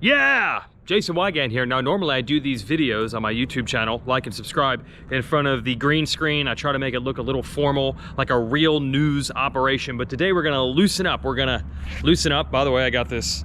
Yeah! Jason Wygant here. Now, normally I do these videos on my YouTube channel, like and subscribe, in front of the green screen. I try to make it look a little formal, like a real news operation, but today we're gonna loosen up. We're gonna loosen up. By the way, I got this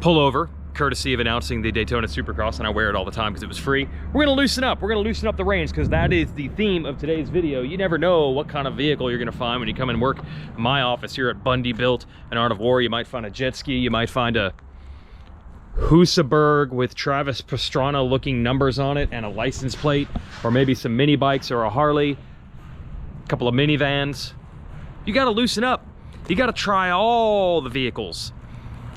pullover, courtesy of announcing the Daytona Supercross, and I wear it all the time because it was free. We're gonna loosen up. We're gonna loosen up the reins because that is the theme of today's video. You never know what kind of vehicle you're gonna find when you come and work in my office here at Bundy Built and Art of War. You might find a jet ski, you might find a Husaberg with Travis Pastrana looking numbers on it and a license plate, or maybe some mini bikes or a Harley, a couple of minivans. You got to loosen up. You got to try all the vehicles.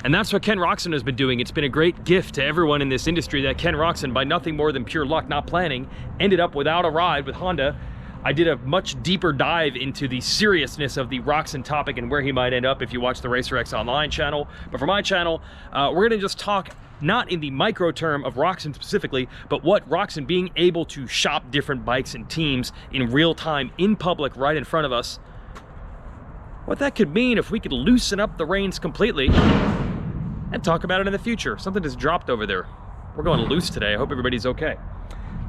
And that's what Ken Roczen has been doing. It's been a great gift to everyone in this industry that Ken Roczen, by nothing more than pure luck, not planning, ended up without a ride with Honda. I did a much deeper dive into the seriousness of the Roczen topic and where he might end up if you watch the RacerX Online channel. But for my channel, we're gonna just talk not in the micro term of Roczen specifically, but what Roczen being able to shop different bikes and teams in real time, in public, right in front of us, what that could mean if we could loosen up the reins completely and talk about it in the future. Something just dropped over there. We're going loose today. I hope everybody's okay.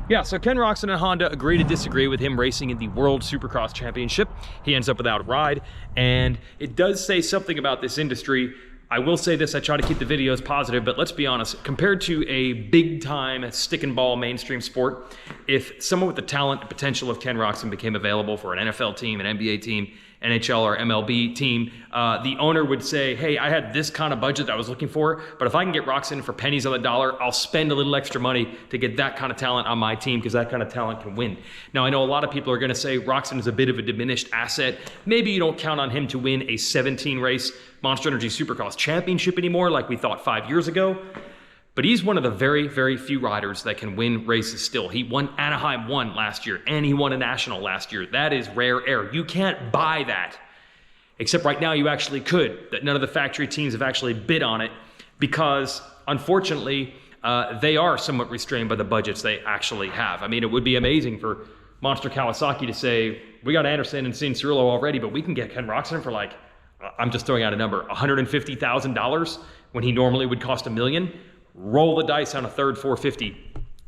Yeah, so Ken Roczen and Honda agree to disagree with him racing in the World Supercross Championship. He ends up without a ride, and it does say something about this industry. I will say this, I try to keep the videos positive, but let's be honest, compared to a big-time stick-and-ball mainstream sport, if someone with the talent and potential of Ken Roczen became available for an NFL team, an NBA team, NHL or MLB team, the owner would say, hey, I had this kind of budget that I was looking for, but if I can get Roczen for pennies on the dollar, I'll spend a little extra money to get that kind of talent on my team because that kind of talent can win. Now, I know a lot of people are going to say Roczen is a bit of a diminished asset. Maybe you don't count on him to win a 17-race Monster Energy Supercross Championship anymore like we thought 5 years ago. But he's one of the very, very few riders that can win races still. He won Anaheim 1 last year, and he won a national last year. That is rare air. You can't buy that. Except right now you actually could. That none of the factory teams have actually bid on it because, unfortunately, they are somewhat restrained by the budgets they actually have. I mean, it would be amazing for Monster Kawasaki to say, we got Anderson and Cianciarulo already, but we can get Ken Roczen for, like, I'm just throwing out a number, $150,000 when he normally would cost $1 million. Roll the dice on a third 450.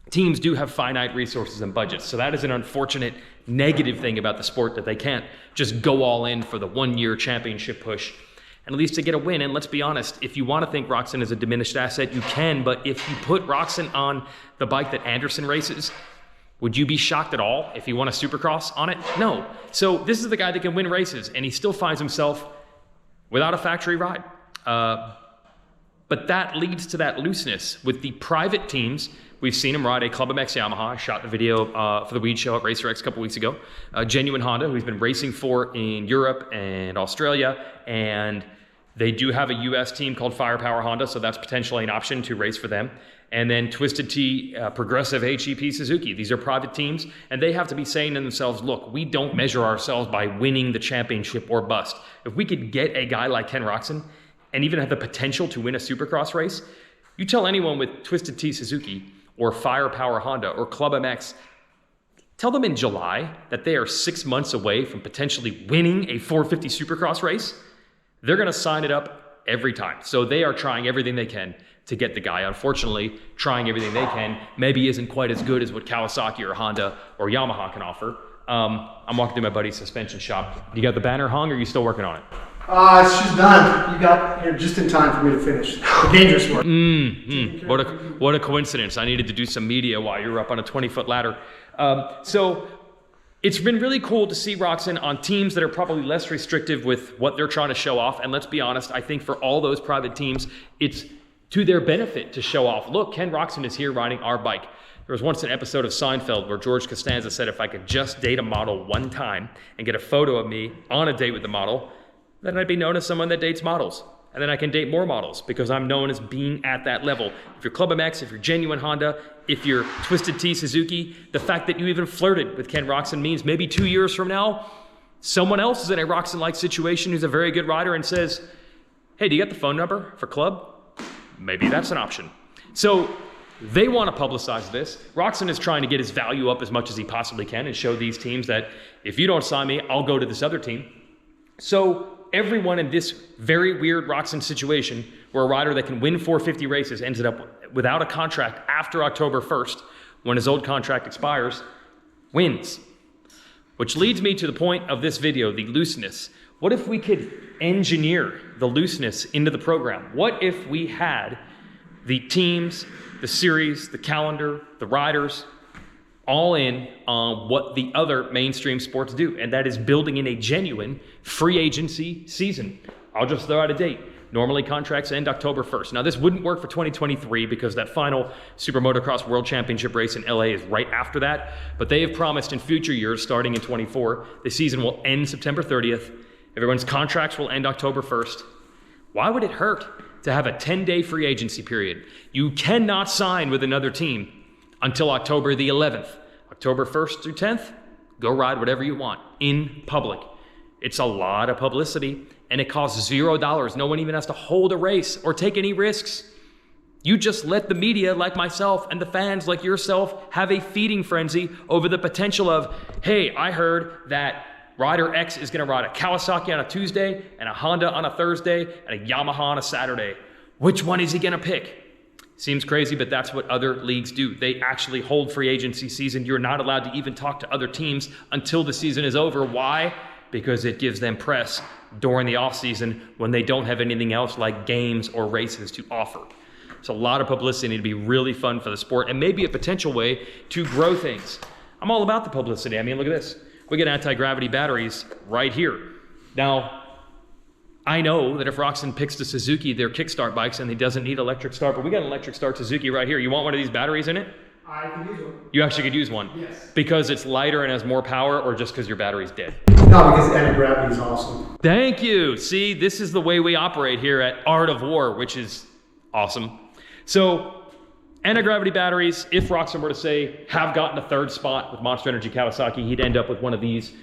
Teams do have finite resources and budgets, so that is an unfortunate negative thing about the sport, that they can't just go all in for the one-year championship push, and at least to get a win. And let's be honest, if you want to think Roczen is a diminished asset, you can, but if you put Roczen on the bike that Anderson races, would you be shocked at all if he won a Supercross on it? No. So this is the guy that can win races, and he still finds himself without a factory ride. But that leads to that looseness with the private teams. We've seen him ride a Club MX Yamaha. I shot the video for the Weed Show at RacerX a couple weeks ago. Genuine Honda, who he's been racing for in Europe and Australia. And they do have a US team called Firepower Honda, so that's potentially an option to race for them. And then Twisted Tea, Progressive HEP Suzuki. These are private teams, and they have to be saying to themselves, look, we don't measure ourselves by winning the championship or bust. If we could get a guy like Ken Roczen and even have the potential to win a Supercross race, you tell anyone with Twisted Tea Suzuki or Firepower Honda or Club MX, tell them in July that they are 6 months away from potentially winning a 450 Supercross race, they're gonna sign it up every time. So they are trying everything they can to get the guy. Unfortunately, trying everything they can maybe isn't quite as good as what Kawasaki or Honda or Yamaha can offer. I'm walking through my buddy's suspension shop. You got the banner hung, or are you still working on it? She's done. You got here just in time for me to finish. The dangerous work. What a coincidence. I needed to do some media while you were up on a 20-foot ladder. So it's been really cool to see Roczen on teams that are probably less restrictive with what they're trying to show off. And let's be honest, I think for all those private teams, it's to their benefit to show off. Look, Ken Roczen is here riding our bike. There was once an episode of Seinfeld where George Costanza said, if I could just date a model one time and get a photo of me on a date with the model, then I'd be known as someone that dates models. And then I can date more models because I'm known as being at that level. If you're Club MX, if you're Genuine Honda, if you're Twisted Tea Suzuki, the fact that you even flirted with Ken Roczen means maybe 2 years from now, someone else is in a Roczen-like situation who's a very good rider and says, hey, do you got the phone number for Club? Maybe that's an option. So they want to publicize this. Roczen is trying to get his value up as much as he possibly can and show these teams that if you don't sign me, I'll go to this other team. So everyone in this very weird Roczen situation, where a rider that can win 450 races ended up without a contract after October 1st, when his old contract expires, wins. Which leads me to the point of this video, the looseness. What if we could engineer the looseness into the program? What if we had the teams, the series, the calendar, the riders, all in on what the other mainstream sports do, and that is building in a genuine free agency season. I'll just throw out a date. Normally contracts end October 1st. Now this wouldn't work for 2023 because that final Super Motocross World Championship race in LA is right after that, but they have promised in future years, starting in 24, the season will end September 30th. Everyone's contracts will end October 1st. Why would it hurt to have a 10-day free agency period? You cannot sign with another team until October the 11th. October 1st through 10th, go ride whatever you want in public. It's a lot of publicity and it costs $0. No one even has to hold a race or take any risks. You just let the media like myself and the fans like yourself have a feeding frenzy over the potential of, hey, I heard that Rider X is gonna ride a Kawasaki on a Tuesday and a Honda on a Thursday and a Yamaha on a Saturday. Which one is he gonna pick? Seems crazy, but that's what other leagues do. They actually hold free agency season. You're not allowed to even talk to other teams until the season is over. Why? Because it gives them press during the off season when they don't have anything else like games or races to offer. It's a lot of publicity to be really fun for the sport and maybe a potential way to grow things. I'm all about the publicity. I mean, look at this. We get anti-gravity batteries right here. Now, I know that if Roczen picks the Suzuki, their kickstart bikes, and he doesn't need electric start, but we got an electric start Suzuki right here. You want one of these batteries in it? I can use one. You actually could use one? Yes. Because it's lighter and has more power, or just because your battery's dead? No, because anti-gravity is awesome. Thank you. See, this is the way we operate here at Art of War, which is awesome. So, anti-gravity batteries, if Roczen were to say, have gotten a third spot with Monster Energy Kawasaki, he'd end up with one of these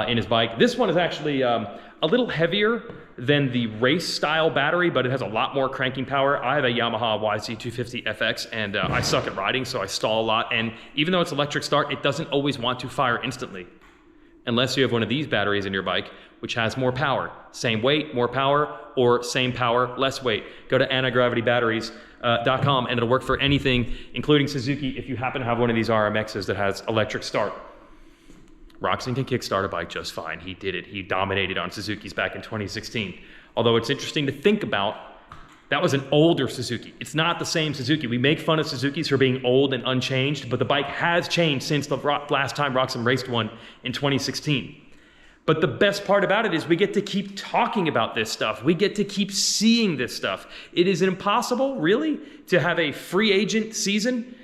in his bike. This one is actually a little heavier than the race style battery, but it has a lot more cranking power. I have a Yamaha YZ250 FX and I suck at riding, so I stall a lot. And even though it's electric start, it doesn't always want to fire instantly. Unless you have one of these batteries in your bike, which has more power. Same weight, more power, or same power, less weight. Go to antigravitybatteries.com and it'll work for anything, including Suzuki, if you happen to have one of these RMXs that has electric start. Roczen can kickstart a bike just fine. He did it. He dominated on Suzuki's back in 2016. Although it's interesting to think about, that was an older Suzuki. It's not the same Suzuki. We make fun of Suzukis for being old and unchanged, but the bike has changed since the last time Roczen raced one in 2016. But the best part about it is we get to keep talking about this stuff. We get to keep seeing this stuff. It is impossible, really, to have a free agent season.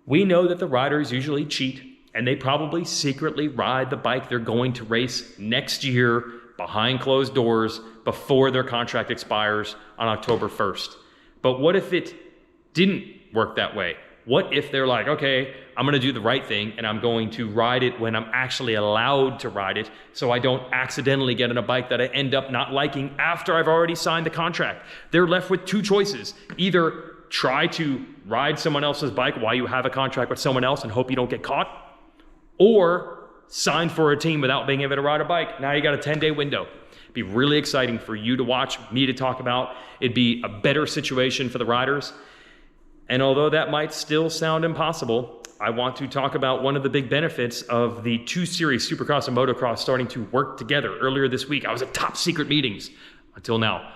We know that the riders usually cheat, and they probably secretly ride the bike they're going to race next year behind closed doors before their contract expires on October 1st. But what if it didn't work that way? What if they're like, okay, I'm gonna do the right thing and I'm going to ride it when I'm actually allowed to ride it so I don't accidentally get on a bike that I end up not liking after I've already signed the contract? They're left with two choices. Either try to ride someone else's bike while you have a contract with someone else and hope you don't get caught, or sign for a team without being able to ride a bike. Now you got a 10-day window. It'd be really exciting for you to watch, me to talk about. It'd be a better situation for the riders. And although that might still sound impossible, I want to talk about one of the big benefits of the two series, Supercross and Motocross, starting to work together. Earlier this week, I was at top secret meetings until now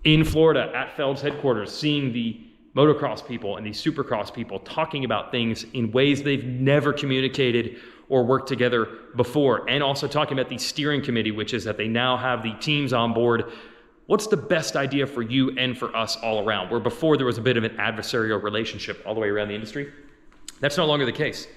in Florida at Feld's headquarters, seeing the motocross people and the Supercross people talking about things in ways they've never communicated or worked together before, and also talking about the steering committee, which is that they now have the teams on board. What's the best idea for you and for us all around? Where before there was a bit of an adversarial relationship all the way around the industry, that's no longer the case.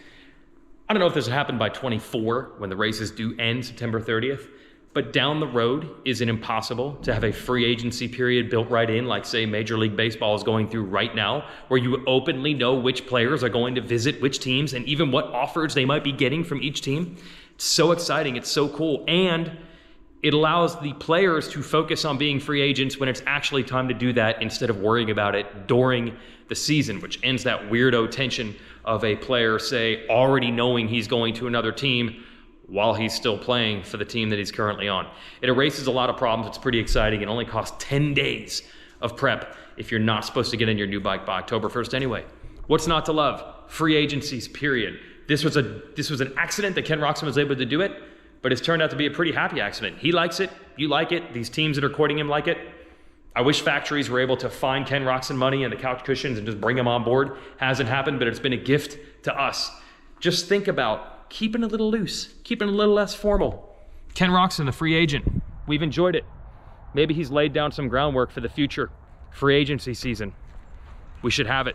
I don't know if this will happen by 24 when the races do end September 30th, but down the road, is it impossible to have a free agency period built right in, like say Major League Baseball is going through right now, where you openly know which players are going to visit which teams and even what offers they might be getting from each team? It's so exciting, it's so cool, and it allows the players to focus on being free agents when it's actually time to do that instead of worrying about it during the season, which ends that weirdo tension of a player, say, already knowing he's going to another team, while he's still playing for the team that he's currently on. It erases a lot of problems. It's pretty exciting. It only costs 10 days of prep if you're not supposed to get in your new bike by October 1st anyway. What's not to love? Free agencies, period. This was an accident that Ken Roczen was able to do it, but it's turned out to be a pretty happy accident. He likes it, you like it, these teams that are courting him like it. I wish factories were able to find Ken Roczen money and the couch cushions and just bring him on board. Hasn't happened, but it's been a gift to us. Just think about keeping a little loose, keeping a little less formal. Ken Roczen, the free agent. We've enjoyed it. Maybe he's laid down some groundwork for the future free agency season. We should have it.